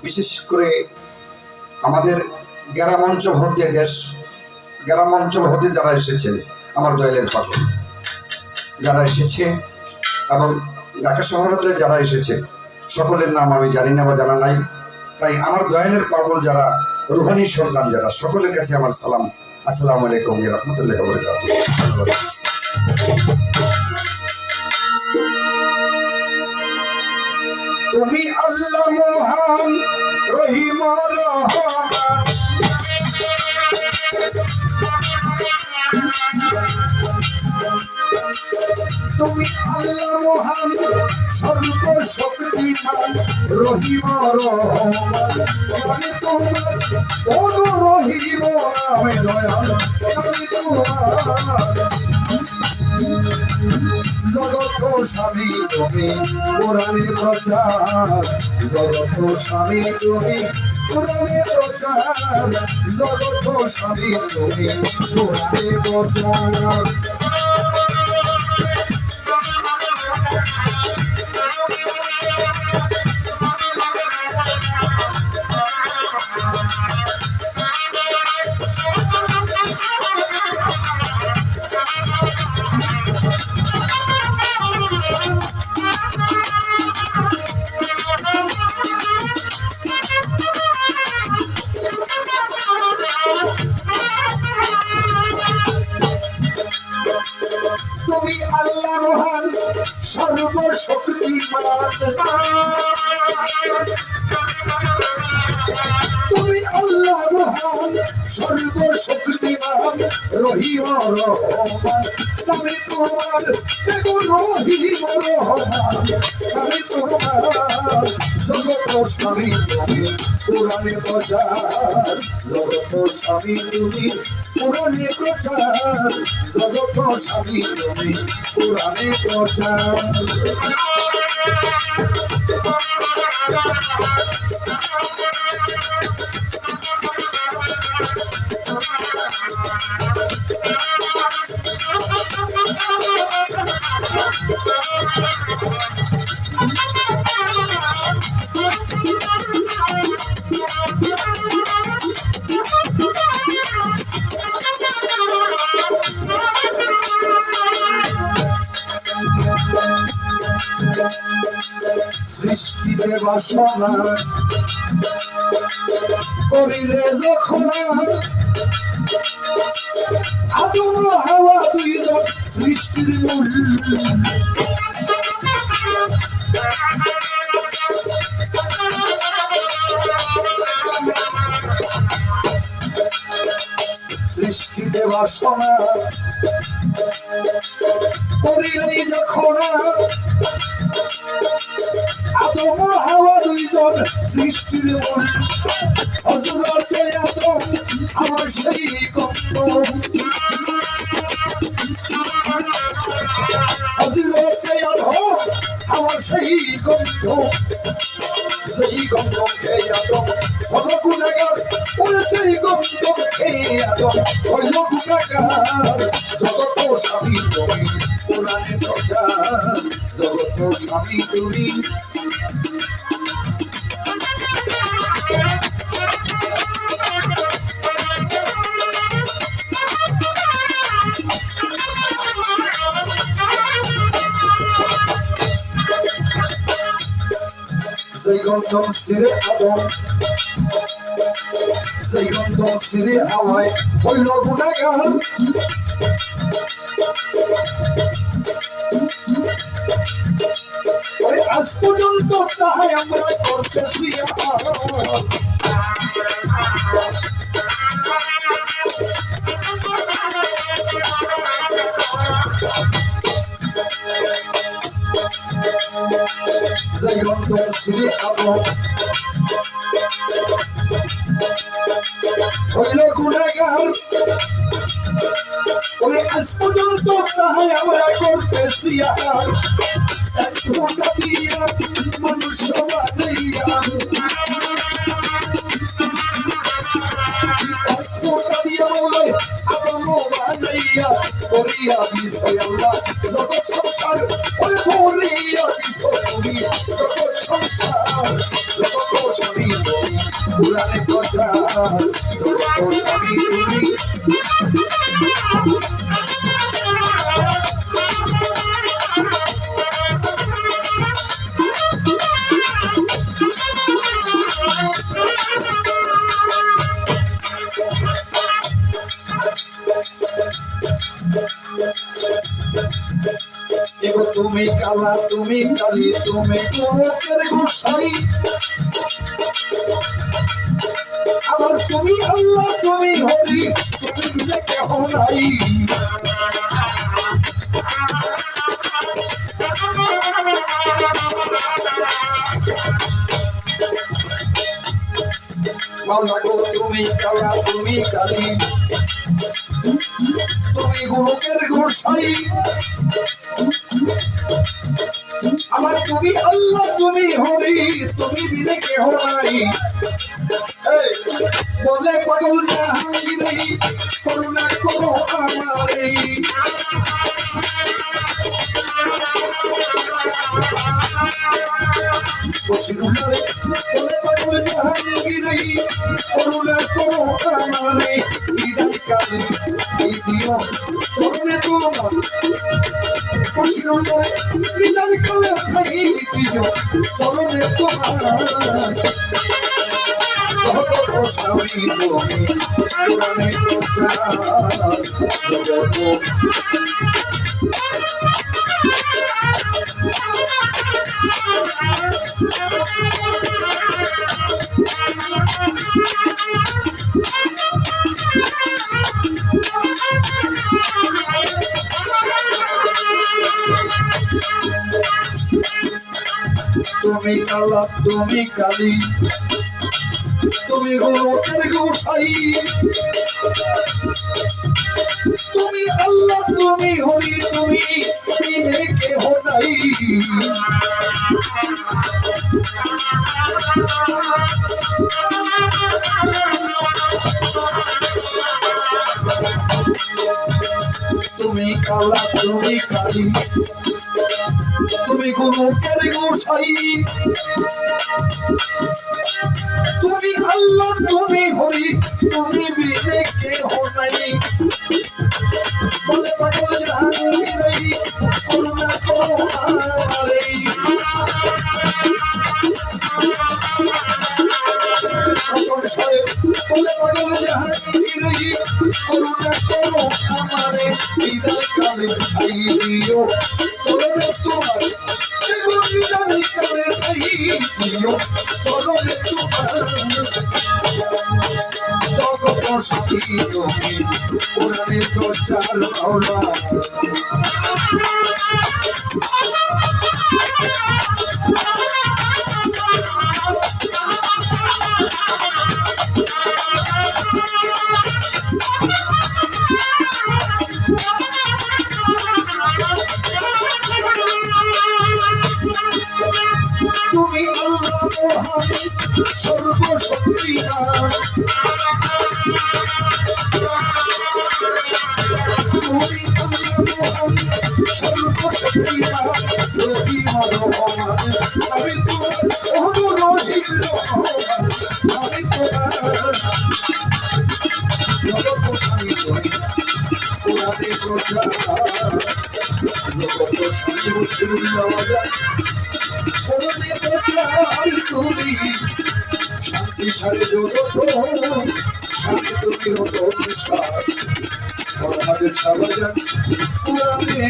বিশেষ করে আমাদের গ্রাম অঞ্চল হতে গ্রাম অঞ্চল হতে যারা এসেছেন আমার দয়ালের পাগল যারা এসেছে এবং ঢাকা শহর হতে যারা এসেছে সকলের নাম আমি জানি না বা জানা নাই, তাই আমার দয়ালের পাগল যারা রুহানি সন্তান যারা সকলের কাছে আমার সালাম, আসসালামু আলাইকুম ওয়া রাহমাতুল্লাহি ওয়া বারাকাতুহু। তুমি আল্লাহ মহান রহিম রহমান, তুমি আল্লাহ মহান সর্বশক্তিমান রহিম রহমান, আমি তোমার রহিম নামে দয়াল, আমি তোমার জগত স্বামী তুমি কোরআনের প্রচার, জগত স্বামী তুমি কোরআনের প্রচার, জগত স্বামী তুমি কোরআনের প্রচার। তুমি আল্লাহ মহান সর্বশক্তিমান, তুমি আল্লাহ মহান সর্বশক্তিমান রহিম রহমান, আমি তোমার রহিম রহমান, আমি তোমার জগত স্বামী তুমি কোরআনে প্রচার, জগত স্বামী তুমি কোরআনে প্রচার, জগত স্বামী তুমি কোরআনে প্রচার। সৃষ্টিতে বাসনা করিলে যখন আদম হাওয়া দুইজন সৃষ্টির মূল, সৃষ্টিতে বাসনা করিলেই যখন আদম হাওয়া দুইজন সৃষ্টির মূল, হযরতে আদম আমার সেই গন্ধ, হযরতে আদম আমার সেই গন্ধ, সেই গন্ধ খেয়ে আদম হলো গুনাহগার, ওই সেই গন্ধ খেয়ে আদম হলো গুনাহগার, জগত স্বামী তুমি কোরআনে প্রচার, জগত স্বামী তুমি যেই গন্ধ সিরে আদম, যেই গন্ধ সিরে হাওয়ায় হইল গুনাহগার, আজ পর্যন্ত তাহাই আমরা করতেছি যেই গন্ধ সিরে আদম হইল গুনাহগার, আজ পর্যন্ত তাহাই আমরা করতেছি আর এক ফোঁটা দিয়া মনুষ্য বানাইয়া, এক ফোঁটা দিয়া বলে আদম বানাইয়া করি ভরিয়া দিস আল্লাহ যত সংসার ওরে ভরিয়া দিস তুমি যত সংসার যত স্বামী তুমি পুরাণে কথা যত স্বামী তুমি তুমি কালা তুমি কালী তুমি গোলকের গোসাই আবার তুমি আল্লাহ তুমি হরি তুমি মিলে কেহ নাই মাওলা গো তুমি কালা তুমি কালী তুমি গোলকের গোসাই আমার তুমি আল্লাহ তুমি হরি তুমি মিলে কেহ নাই বলে পাগল জাহাঙ্গীর করুণা করো আমারে বলে পাগল জাহাঙ্গীর করুণা করো আমারে বিদায় কালে দিও চরণে তোমার বিদায় কালে দিও চরণে তোমার স্বামী তুমি পুরাণে তুমি কালা তুমি কালী তুমি গোলকের গোসাই তুমি আল্লাহ তুমি হরি তুমি বিনে কেহ নাই তুমি কালা তুমি কালী তুমি গোলকের গোসাই তুমি আল্লাহ তুমি হরি তুমি বিনে কেহ নাই বলে পাগল জাহাঙ্গীর করুণা করো আমারে বলে পাগল জাহাঙ্গীর করুণা করো আমারে বিদায় কালে খাই দিও চরণে তোমার বিদায় কালে খাই দিও চরণে তোমার জগত সাথী তুমি পুরাণে প্রচার মাওলা তুমি আল্লাহ মহান সর্বশক্তিমান তুমি আল্লাহ মহান সর্বশক্তিমান রহিমান রহমান আমি তোমার অনুরোধীর রহমান আমি তোমার জগৎস্বামী তুমি পুরাণে প্রচার জগৎস্বামী মুসলিম বাবা তুমি শান্তি সারে জগত শান্তি তুমি হতো সমাজের সবাই পুরাণে